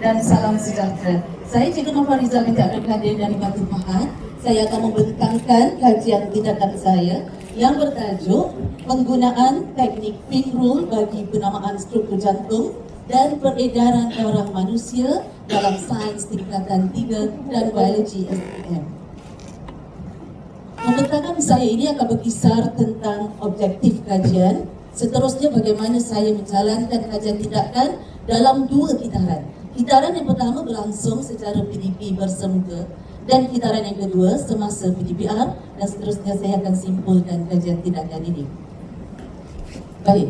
dan salam sejahtera. Saya Cikgu Nova Rizal binti Abdul Kadir dari Batu Pahat. Saya akan membentangkan kajian tindakan saya yang bertajuk penggunaan teknik pin rule bagi penamaan struktur jantung dan peredaran darah manusia dalam sains tingkatan 3 dan biologi SPM. Pembentakan saya ini akan berkisar tentang objektif kajian, seterusnya bagaimana saya menjalankan kajian tindakan dalam 2 kitaran. Kitaran yang pertama berlangsung secara PDP bersemuka dan kitaran yang kedua semasa PDPR, dan seterusnya saya akan simpulkan kajian tindakan ini. Baik,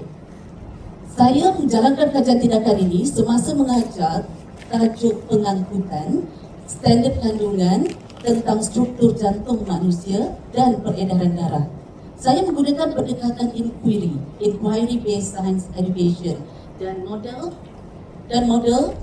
saya menjalankan kajian tindakan ini semasa mengajar tajuk pengangkutan standard kandungan tentang struktur jantung manusia dan peredaran darah. Saya menggunakan pendekatan inquiry based science education dan model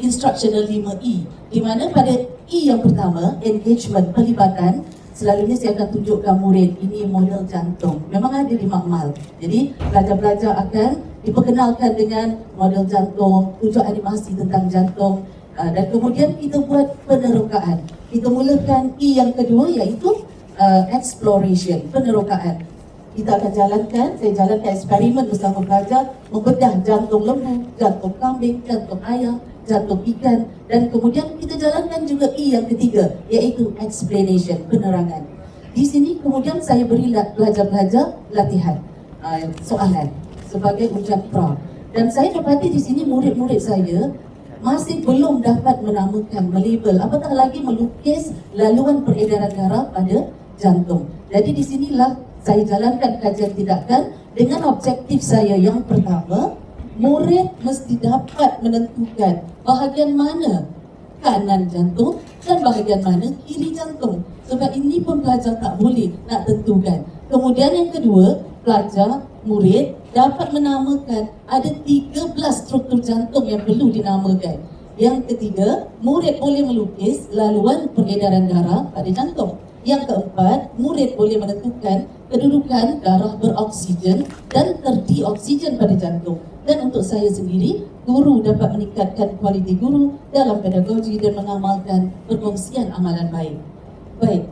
instructional 5E, di mana pada E yang pertama, engagement, pelibatan, selalunya saya akan tunjukkan murid ini model jantung. Memang ada di makmal. Jadi pelajar-pelajar akan diperkenalkan dengan model jantung, tunjuk animasi tentang jantung, dan kemudian kita buat penerokaan. Kita mulakan E yang kedua, iaitu exploration, penerokaan. Kita akan jalankan, saya jalankan eksperimen bersama pelajar, membedah jantung lembu, jantung kambing, jantung ayam, jantung ikan, dan kemudian kita jalankan juga E yang ketiga, iaitu explanation, penerangan. Di sini kemudian saya beri pelajar-pelajar latihan soalan sebagai ujian pra, dan saya dapati di sini murid-murid saya masih belum dapat menamakan, melabel, apatah lagi melukis laluan peredaran darah pada jantung. Jadi di sinilah saya jalankan kajian tindakan dengan objektif saya yang pertama, murid mesti dapat menentukan bahagian mana kanan jantung dan bahagian mana kiri jantung. Sebab ini pun pelajar tak boleh nak tentukan. Kemudian yang kedua, pelajar, murid dapat menamakan ada 13 struktur jantung yang perlu dinamakan. Yang ketiga, murid boleh melukis laluan peredaran darah pada jantung. Yang keempat, murid boleh menentukan kedudukan darah beroksigen dan terdi oksigen pada jantung. Dan untuk saya sendiri, guru dapat meningkatkan kualiti guru dalam pedagogi dan mengamalkan perkongsian amalan baik. Baik,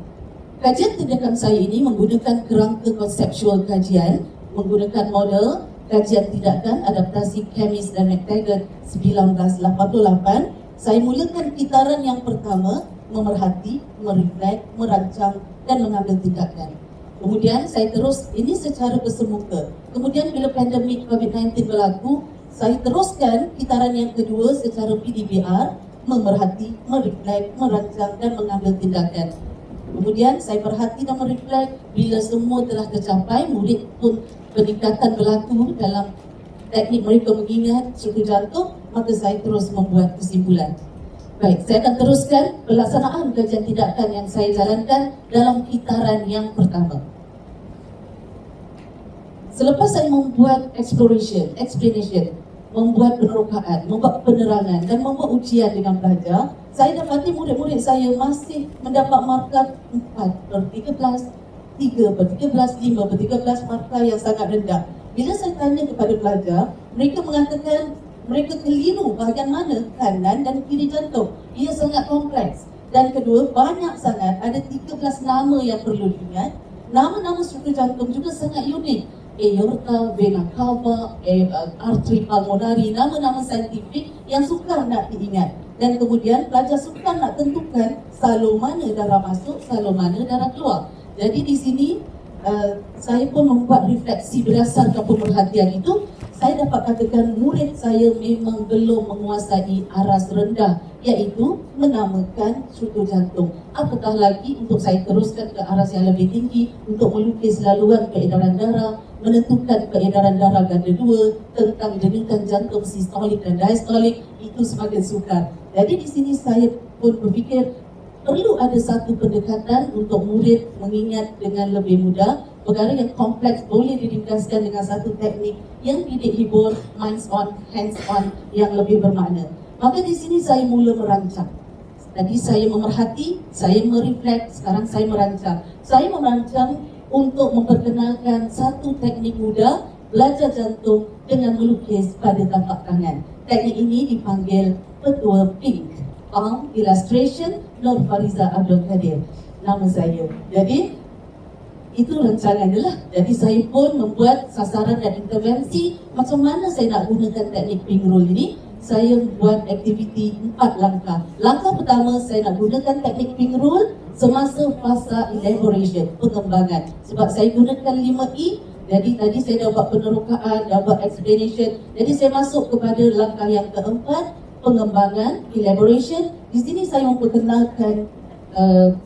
kajian tindakan saya ini menggunakan kerangka konseptual kajian, menggunakan model kajian tindakan adaptasi Chemis dan McTaggart 1988. Saya mulakan kitaran yang pertama, memerhati, mereflek, merancang dan mengambil tindakan. Kemudian saya terus, ini secara bersemuka. Kemudian bila pandemik COVID-19 berlaku, saya teruskan kitaran yang kedua secara PDPR, memerhati, mereflek, merancang dan mengambil tindakan. Kemudian saya perhati dan mereflek, bila semua telah tercapai, murid pun peningkatan berlaku dalam teknik mereka mengingat struktur jantung, maka saya terus membuat kesimpulan. Baik, saya akan teruskan pelaksanaan kajian tindakan yang saya jalankan dalam kitaran yang pertama. Selepas saya membuat explanation, membuat penerokaan, membuat penerangan dan membuat ujian dengan pelajar, saya dapati murid-murid saya masih mendapat markah 4/13, 3/13, 5/13, markah yang sangat rendah. Bila saya tanya kepada pelajar, mereka mengatakan mereka keliru bahagian mana kanan dan kiri jantung. Ia sangat kompleks. Dan kedua, banyak sangat, ada 13 nama yang perlu diingat. Nama-nama struktur jantung juga sangat unik. Aorta, vena cava, arteri pulmonari, nama-nama saintifik yang sukar nak diingat. Dan kemudian pelajar sukar nak tentukan salur mana darah masuk, salur mana darah keluar. Jadi di sini saya pun membuat refleksi berdasarkan pemerhatian itu. Saya dapat katakan murid saya memang belum menguasai aras rendah, iaitu menamakan struktur jantung. Apatah lagi untuk saya teruskan ke aras yang lebih tinggi untuk melukis laluan peredaran darah, menentukan peredaran darah ganda 2, tentang denyutan jantung sistolik dan diastolik, itu semakin sukar. Jadi di sini saya pun berfikir perlu ada satu pendekatan untuk murid mengingat dengan lebih mudah. Perkara yang kompleks boleh diringkaskan dengan satu teknik yang didik hibur, minds on, hands on, yang lebih bermakna. Maka di sini saya mula merancang. Tadi saya memerhati, saya mereflek, sekarang saya merancang. Saya merancang untuk memperkenalkan satu teknik mudah belajar jantung dengan melukis pada tapak tangan. Teknik ini dipanggil Petua Pink, Illustration Nur Fariza Abdul Kadir, nama saya. Jadi itu rancangan dia lah. Jadi saya pun membuat sasaran dan intervensi macam mana saya nak gunakan teknik pink roll ini. Saya buat aktiviti 4 langkah. Langkah pertama, saya nak gunakan teknik pink roll semasa fasa elaboration, pengembangan. Sebab saya gunakan 5E, jadi tadi saya dah buat penerokaan, dah buat explanation. Jadi saya masuk kepada langkah yang keempat, pengembangan, elaboration. Di sini saya memperkenalkan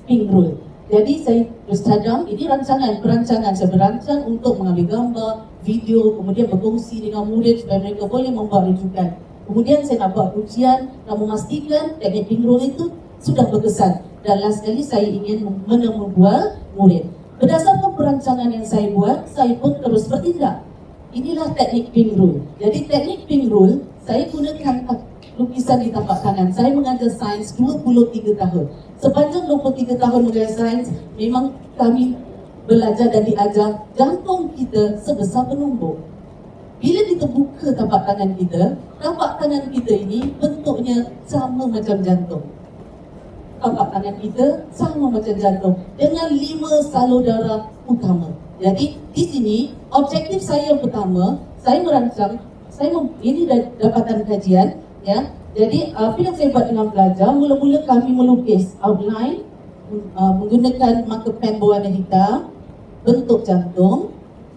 pink roll. Jadi saya bercadang, ini perancangan. Saya berancang untuk mengambil gambar, video, kemudian berkongsi dengan murid supaya mereka boleh membuat rujukan. Kemudian saya nak buat ujian, nak memastikan teknik pink roll itu sudah berkesan. Dan last sekali saya ingin membual murid. Berdasarkan perancangan yang saya buat, saya pun terus bertindak. Inilah teknik pink roll. Jadi teknik pink roll, saya gunakan lukisan di tapak tangan. Saya mengajar sains 23 tahun. Sepanjang 23 tahun mengajar sains, memang kami belajar dan diajar jantung kita sebesar penumbuk. Bila kita buka tapak tangan kita ini bentuknya sama macam jantung. Tapak tangan kita sama macam jantung dengan 5 salur darah utama. Jadi di sini objektif saya yang pertama, saya merancang, ini dapatan kajian, ya. Jadi apa yang saya buat dengan pelajar, mula-mula kami melukis outline menggunakan marker pen berwarna hitam, bentuk jantung.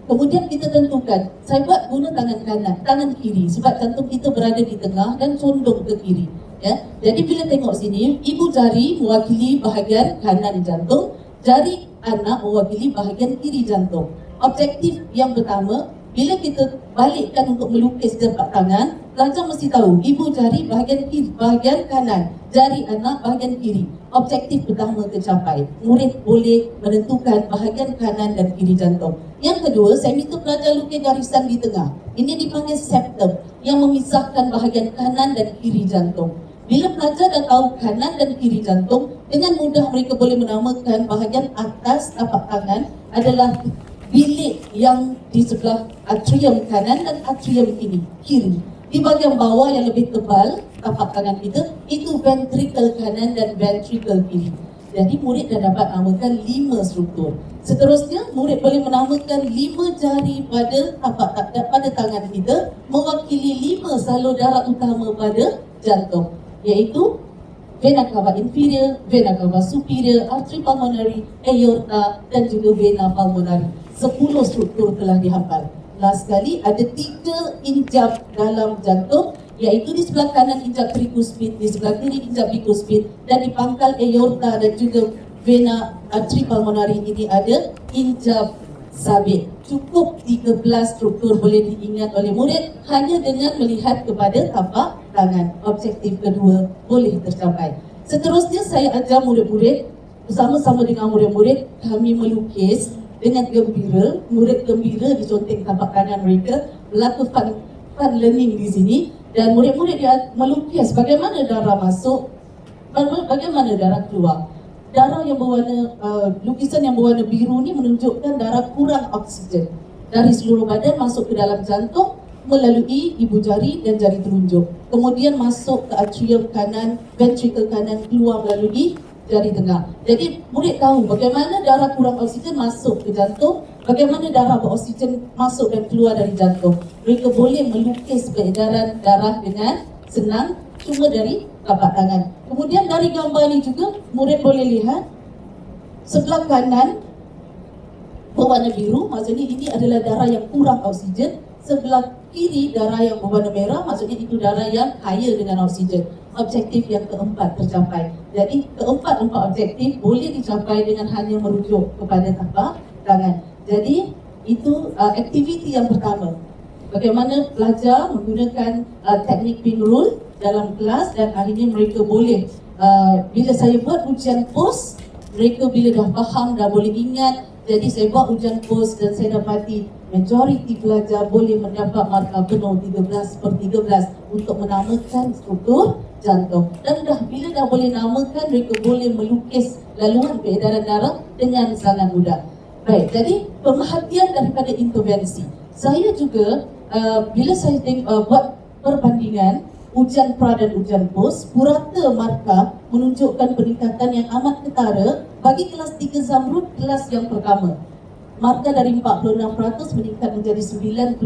Kemudian kita tentukan, saya buat guna tangan kiri sebab jantung kita berada di tengah dan condong ke kiri. Ya. Jadi bila tengok sini, ibu jari mewakili bahagian kanan jantung, jari anak mewakili bahagian kiri jantung. Objektif yang pertama, bila kita balikkan untuk melukis tapak tangan, pelajar mesti tahu ibu jari bahagian kiri, bahagian kanan, jari anak bahagian kiri. Objektif pertama tercapai. Murid boleh menentukan bahagian kanan dan kiri jantung. Yang kedua, saya minta pelajar lukis garisan di tengah. Ini dipanggil septum yang memisahkan bahagian kanan dan kiri jantung. Bila pelajar dah tahu kanan dan kiri jantung, dengan mudah mereka boleh menamakan bahagian atas tapak tangan adalah bilik yang di sebelah atrium kanan dan atrium kiri. Di bahagian bawah yang lebih tebal tapak tangan kita, itu ventricle kanan dan ventricle kiri. Jadi murid dah dapat namakan 5 struktur. Seterusnya, murid boleh menamakan 5 jari pada tangan kita mewakili 5 salur darah utama pada jantung, iaitu vena cava inferior, vena cava superior, artery pulmonary, aorta dan juga vena pulmonary. 10 struktur telah dihafal. Last sekali, ada 3 injap dalam jantung, iaitu di sebelah kanan injap tricuspid, di sebelah kiri injap bicuspid, dan di pangkal aorta dan juga vena artery pulmonary ini ada injap sabit. Cukup 13 struktur boleh diingat oleh murid hanya dengan melihat kepada tapak tangan. Objektif kedua boleh tercapai. Seterusnya saya ajar murid-murid, bersama-sama dengan murid-murid kami melukis dengan gembira. Murid gembira diconteng tapak tangan mereka, berlaku fun learning di sini. Dan murid-murid dia melukis bagaimana darah masuk, bagaimana darah keluar. Darah yang berwarna, lukisan yang berwarna biru ni menunjukkan darah kurang oksigen dari seluruh badan masuk ke dalam jantung melalui ibu jari dan jari telunjuk. Kemudian masuk ke atrium kanan, ventricle kanan, keluar melalui jari tengah. Jadi murid tahu bagaimana darah kurang oksigen masuk ke jantung, bagaimana darah beroksigen masuk dan keluar dari jantung. Mereka boleh melukis peredaran darah dengan senang cuma dari tapak tangan. Kemudian dari gambar ni juga murid boleh lihat sebelah kanan berwarna biru, maksudnya ini adalah darah yang kurang oksigen. Sebelah kiri darah yang berwarna merah, maksudnya itu darah yang kaya dengan oksigen. Objektif yang keempat tercapai. Jadi keempat objektif boleh dicapai dengan hanya merujuk kepada tapak tangan. Jadi itu aktiviti yang pertama. Bagaimana pelajar menggunakan teknik pink roll dalam kelas, dan akhirnya mereka boleh bila saya buat ujian pos, mereka bila dah faham, dah boleh ingat. Jadi saya buat ujian pos dan saya dapati majoriti pelajar boleh mendapat markah penuh 13/13 untuk menamakan struktur jantung. Dan bila dah boleh namakan, mereka boleh melukis laluan peredaran darah dengan sangat mudah. Baik, jadi pemerhatian daripada intervensi. Saya juga bila saya buat perbandingan ujian pra dan ujian pos, purata markah menunjukkan peningkatan yang amat ketara bagi kelas 3 Zamrud, kelas yang pertama. Markah dari 46% meningkat menjadi 92%.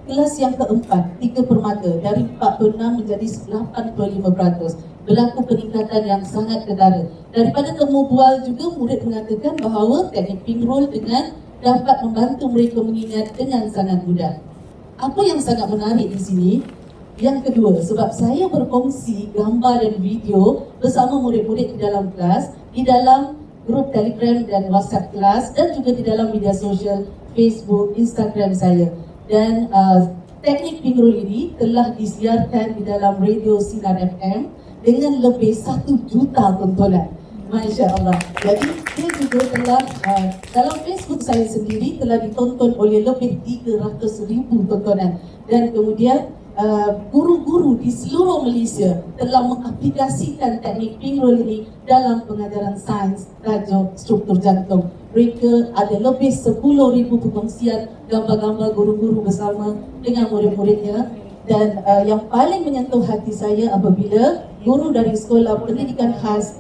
Kelas yang keempat, 3 Permata, dari 46 menjadi 85%. Berlaku peningkatan yang sangat ketara. Daripada temu bual juga, murid mengatakan bahawa teknik pink roll dengan dapat membantu mereka mengingat dengan sangat mudah. Apa yang sangat menarik di sini? Yang kedua, sebab saya berkongsi gambar dan video bersama murid-murid di dalam kelas, di dalam grup Telegram dan WhatsApp kelas, dan juga di dalam media sosial Facebook, Instagram saya. Dan teknik pink roll ini telah disiarkan di dalam radio Sinar FM dengan lebih 1 juta tontonan. Masya Allah. Jadi dia juga telah dalam Facebook saya sendiri telah ditonton oleh lebih 300,000 tontonan. Dan kemudian guru-guru di seluruh Malaysia telah mengaplikasikan teknik pink roll ini dalam pengajaran sains tajuk struktur jantung. Mereka ada lebih 10,000 perkongsian gambar-gambar guru-guru bersama dengan murid-muridnya. Dan yang paling menyentuh hati saya apabila guru dari sekolah pendidikan khas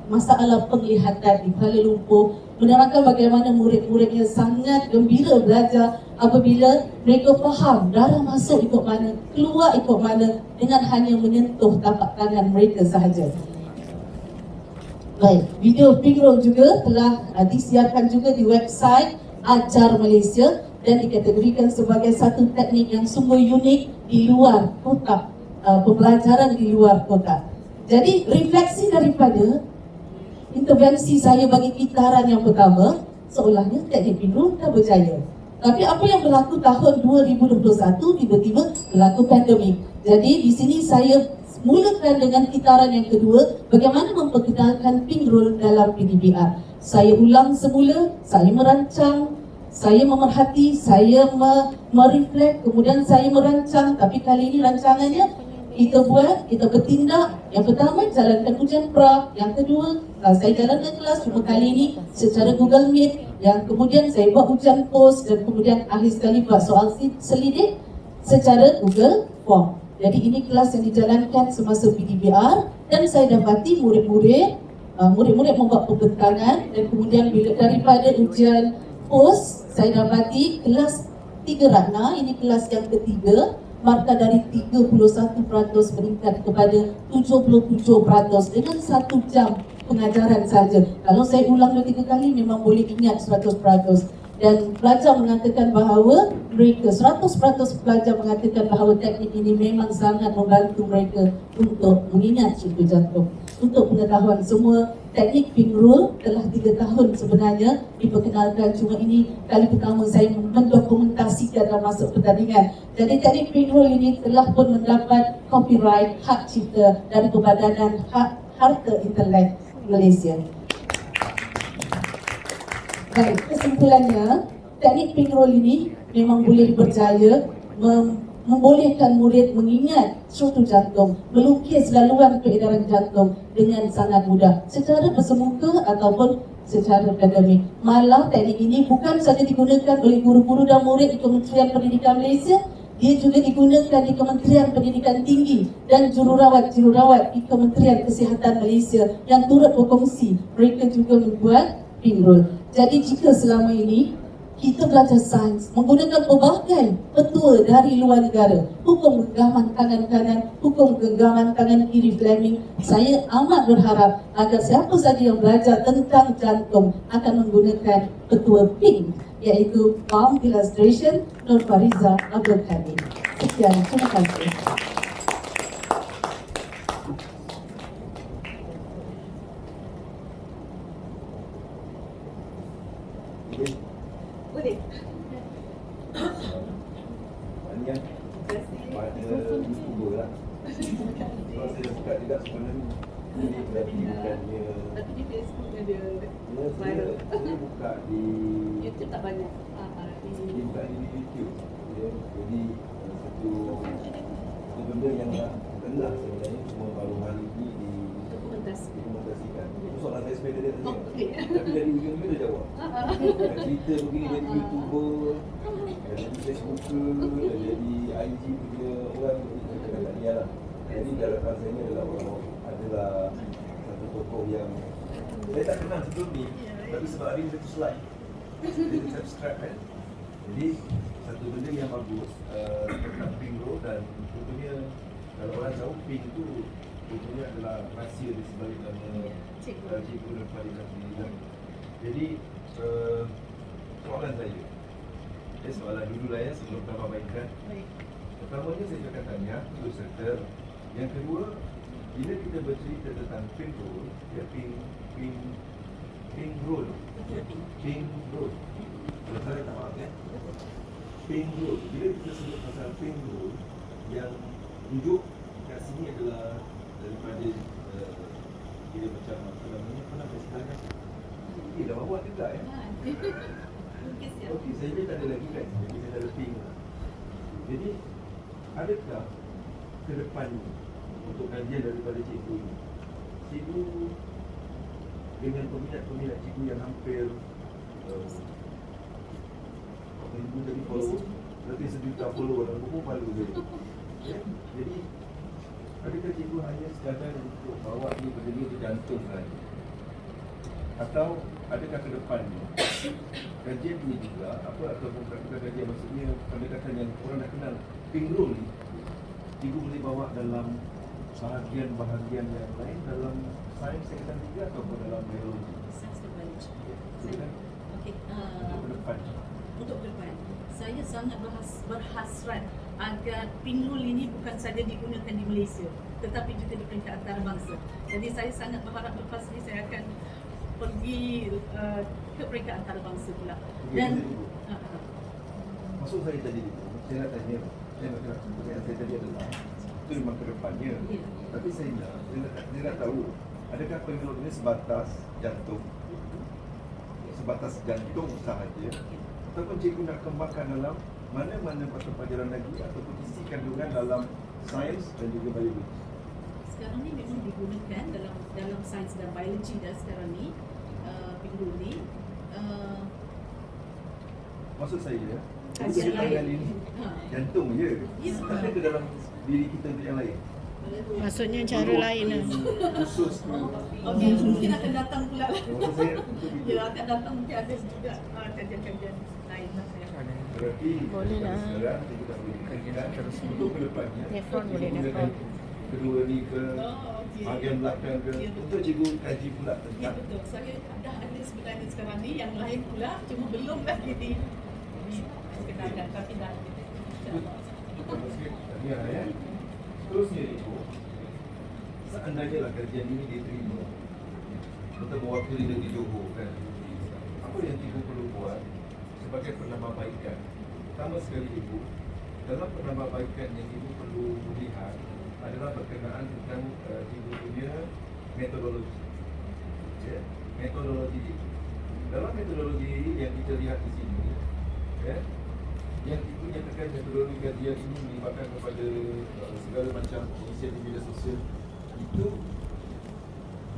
masalah penglihatan di Kuala Lumpur menerangkan bagaimana murid-muridnya sangat gembira belajar apabila mereka faham darah masuk ikut mana, keluar ikut mana dengan hanya menyentuh tapak tangan mereka sahaja. Baik, video pink roll juga telah disiarkan juga di website Ajar Malaysia dan dikategorikan sebagai satu teknik yang sungguh unik di luar kotak, pembelajaran di luar kotak. Jadi refleksi daripada intervensi saya bagi kitaran yang pertama, seolahnya teknik pink roll dah berjaya. Tapi apa yang berlaku tahun 2021, tiba-tiba berlaku pandemik. Jadi di sini saya mulakan dengan kitaran yang kedua, bagaimana memperkenalkan pink roll dalam PDBR. Saya ulang semula, saya merancang, saya memerhati, saya mereflect, kemudian saya merancang. Tapi kali ini rancangannya kita buat, kita bertindak. Yang pertama, jalankan ujian pra. Yang kedua, saya jalankan kelas, cuma kali ini secara Google Meet. Yang kemudian saya buat ujian post dan kemudian akhir sekali buat soal selidik secara Google Form. Jadi ini kelas yang dijalankan semasa PDBR dan saya dapati murid-murid membuat pembentangan dan kemudian bila daripada ujian post saya dapati kelas 3 Ratna, ini kelas yang ketiga, markah dari 31% meningkat kepada 77% dengan 1 jam pengajaran saja. Kalau saya ulang 2-3 kali memang boleh ingat 100%. Dan pelajar mengatakan bahawa mereka 100% pelajar mengatakan bahawa teknik ini memang sangat membantu mereka untuk mengingat struktur jantung. Untuk pengetahuan semua, teknik pink roll telah 3 tahun sebenarnya diperkenalkan, cuma ini kali pertama saya mendokumentasikan dalam masuk pertandingan. Jadi teknik pink roll ini telah pun mendapat copyright hak cipta dari Perbadanan Hak Harta Intelek Malaysia. Baik, kesimpulannya, teknik pink roll ini memang boleh berjaya membolehkan murid mengingat struktur jantung, melukis laluan peredaran jantung dengan sangat mudah, secara bersemuka ataupun secara akademik. Malah teknik ini bukan saja digunakan oleh guru-guru dan murid di Kementerian Pendidikan Malaysia, dia juga digunakan di Kementerian Pendidikan Tinggi dan jururawat di Kementerian Kesihatan Malaysia yang turut berkongsi. Mereka juga membuat pink roll. Jadi jika selama ini kita belajar sains menggunakan pelbagai petua dari luar negara, hukum genggaman tangan kanan, hukum genggaman tangan kiri Fleming, saya amat berharap agar siapa saja yang belajar tentang jantung akan menggunakan petua pink, iaitu palm illustration Nur Fariza Abdul Kadir. Sekian, terima kasih. Boleh. Banyak pada YouTuber lah. Kalau saya suka juga sebenarnya ini berarti bukannya. Tapi di Facebook ada Saya buka di YouTube tak banyak. Dia buka di YouTube. Jadi satu benda yang kenal sebenarnya cuma baru hari ini dokumentasikan. Itu soalan saya sepeda dia tadi. Tapi dari ujung-ujung dia jawab. Cerita begini jadi YouTuber, dah jadi Facebooker, dah jadi IG punya orang. dengan Dania lah. Jadi daratan saya ni adalah satu tokoh yang saya tak kenal sebelum ni, tapi sebab hari ni satu slide, dia subscribe kan. Jadi satu benda yang bagus tentang Pink Road, dan tentunya kalau orang tahu Pink tu tentunya adalah rahsia di sebalik nama Cikgu dan Fadila Fadila. Jadi soalan saya, soalan dulu lah ya sebelum tambahbaikan. Pertamanya saya akan tanya untuk settle. Yang kedua, bila kita bercerita tentang Pink Road, ya Pink Road. Kalau saya tak maaf ya. Pink Road. Bila kita sebut pasal Pink Road, yang tunjuk kat sini adalah daripada dia macam apa namanya, apa nama istilahnya? Dah bawa juga ya. Okey, saya ni tak ada lagi kan. Jadi saya ada pink. Jadi adakah ke depan ni untuk kajian daripada cikgu ini, cikgu dengan peminat-peminat cikgu yang hampir ibu jadi follow lebih 1 juta follow dalam buku malu dia. Ya? Jadi adakah cikgu hanya sekadar untuk bawa dia berdiri ke jantung saja, atau adakah ke depannya kajian ini juga ataupun kajian maksudnya pendekatan yang orang nak kenal Pink Road ni, cikgu boleh bawa dalam bahagian-bahagian yang lain dalam sains tingkatan 3 ataupun dalam biologi? Sains dan biologi. Silakan. Okey, Untuk ke depan. untuk ke depan, saya sangat berhasrat agar Pink Road ini bukan saja digunakan di Malaysia, tetapi juga di peringkat antarabangsa. Jadi saya sangat berharap lepas ini saya akan pergi ke peringkat antarabangsa pula. Dan Maksud saya tadi itu, saya nak tanya, pertanyaan saya tadi adalah itu memang ke depannya. Tapi saya nak tahu, adakah Pink Road ini sebatas jantung sahaja, ataupun cikgu nak kembangkan dalam mana-mana mata pelajaran lagi ataupun isi kandungan dalam sains dan juga biologi? sekarang ni memang digunakan dalam sains dan biologi dah sekarang ni, Pink Road ni. Maksud saya, Kajian kandungan lain. ini jantung je. Ya. Tak ada ke dalam diri kita untuk yang lain? Maksudnya cara lain lah. Khusus ke? Okey, mungkin akan datang pula lah. Maksud saya untuk itu. Ya, akan datang mungkin ada juga kajian-kajian lain lah saya. Berarti Boleh lah. sekarang kita tak boleh kajian untuk ke depannya. Nefron boleh, Cikgu nefron. Kedua ni ke Oh, okey. bahagian belakang ke, Ya, betul. untuk cikgu kaji pula Ya tentang betul, saya dah ada sebenarnya sekarang ni yang lain pula, cuma belum lagi dikenalkan, tapi dah ada. Betul sikit. Tahniah ya. Seterusnya Ibu, seandainya lah kajian ini diterima untuk mewakili negeri Johor kan, apa yang Ibu perlu buat sebagai penambahbaikan? Pertama sekali Ibu, dalam penambahbaikan yang Ibu perlu melihat adalah berkenaan tentang Ibu punya metodologi. Ya, metodologi Ibu. Dalam metodologi yang kita lihat di sini, ya, yang Ibu nyatakan metodologi kajian ini melibatkan kepada segala macam inisiatif media sosial, itu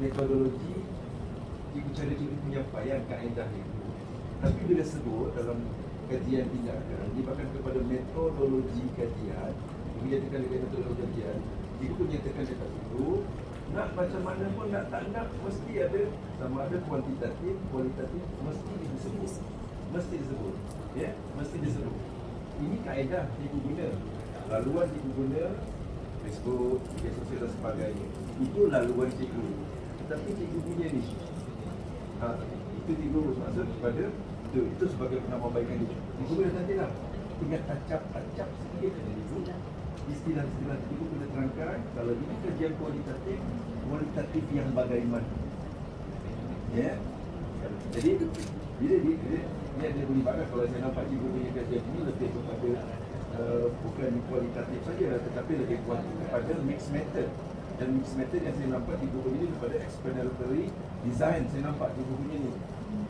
metodologi Cikgu cara Cikgu penyampaian kaedah itu. Tapi bila sebut dalam kajian tindakan melibatkan kepada metodologi kajian, Ibu nyatakan dengan metodologi kajian, Ibu nyatakan dekat situ, nak macam mana pun nak tak nak mesti ada, sama ada kuantitatif, kualitatif, mesti disebut. Mesti disebut. Ya, mesti disebut. Ini kaedah Cikgu guna. Laluan Cikgu guna, Facebook, media sosial dan sebagainya. Itu laluan Cikgu. Tetapi Cikgu punya ni. Itu Cikgu bermaksud kepada itu sebagai penambahbaikan itu. Cikgu boleh nantilah. Tinggal tacap sikit saja Cikgu. Istilah-istilah Cikgu boleh terangkan. Kalau ini kajian kualitatif yang bagaimana. Ya. Jadi bila dia ada melibatkan, kalau saya nampak Cikgu punya kajian ini lebih kepada bukan kualitatif saja, tetapi lebih kepada mixed method. Dan mixed method yang saya nampak Cikgu punya ini kepada explanatory design. Saya nampak Cikgu punya ni,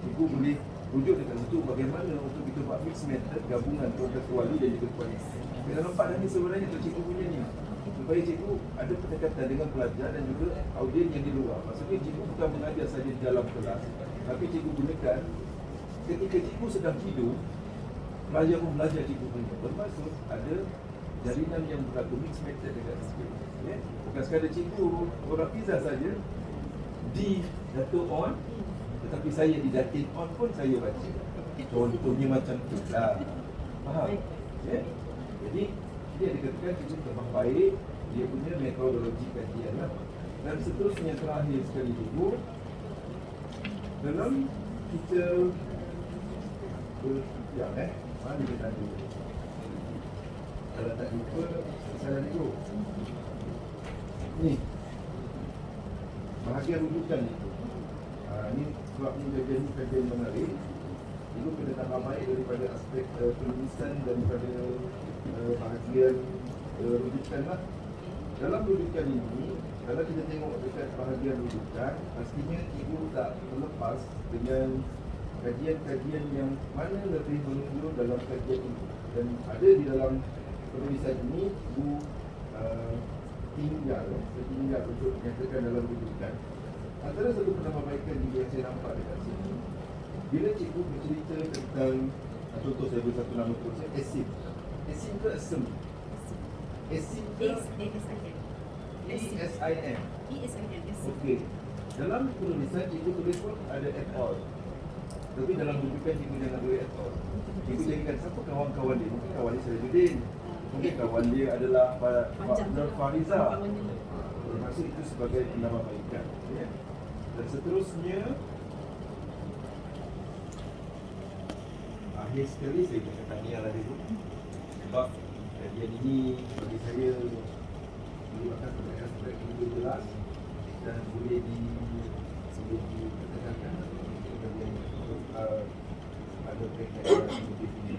Cikgu boleh rujuk dekat situ bagaimana untuk kita buat mixed method, gabungan kontraktuali dan juga kualitatif. Kita nampak dan ni sebenarnya untuk Cikgu punya ni, supaya Cikgu ada pendekatan dengan pelajar dan juga audien yang di luar. Maksudnya Cikgu bukan mengajar saja di dalam kelas, tapi Cikgu gunakan ketika Cikgu sedang tidur, pelajar pun belajar Cikgu punya. Bermaksud ada jalinan yang berlaku mixed method dekat sikit. Ya? Bukan sekadar cikgu orang pizza saja di dato on, tetapi saya di datin on pun saya baca. Contohnya macam tu lah. Faham? Ya? Jadi dia dikatakan cikgu tebang baik, dia punya metodologi kajian lah. Dan seterusnya terakhir sekali dulu, dalam kita mana kita ada? Kalau tak lupa, salah dulu. Ni bahagian rujukan itu. Ni sebabnya kajian menarik. Itu kena tambah baik daripada aspek penulisan daripada bahagian rujukan lah. Dalam rujukan ini, kalau kita tengok dekat bahagian rujukan, pastinya cikgu tak terlepas dengan kajian-kajian yang mana lebih menonjol dalam kajian ini. Dan ada di dalam penulisan ini, cikgu setinggal untuk menyatakan dalam rujukan. Antara satu penambahbaikan juga yang saya nampak dekat sini, bila cikgu bercerita tentang, contoh saya beri satu nama tu, ASIM. ASIM ke ASIM? ASIM ke ESIM? Okey. Dalam penulisan cikgu tulis pun ada et al. Tapi dalam rujukan cikgu jangan tulis et al. Cikgu jadikan siapa kawan-kawan dia? Mungkin kawan dia Sirajuddin. Mungkin kawan dia adalah Nur Fariza. Maksud itu sebagai penambahbaikan. Ya. Dan seterusnya, akhir sekali saya nak tahniah lah dulu. Sebab kajian ini bagi saya merupakan aspek yang jelas dan boleh dikatakan ada peringkat yang lebih tinggi.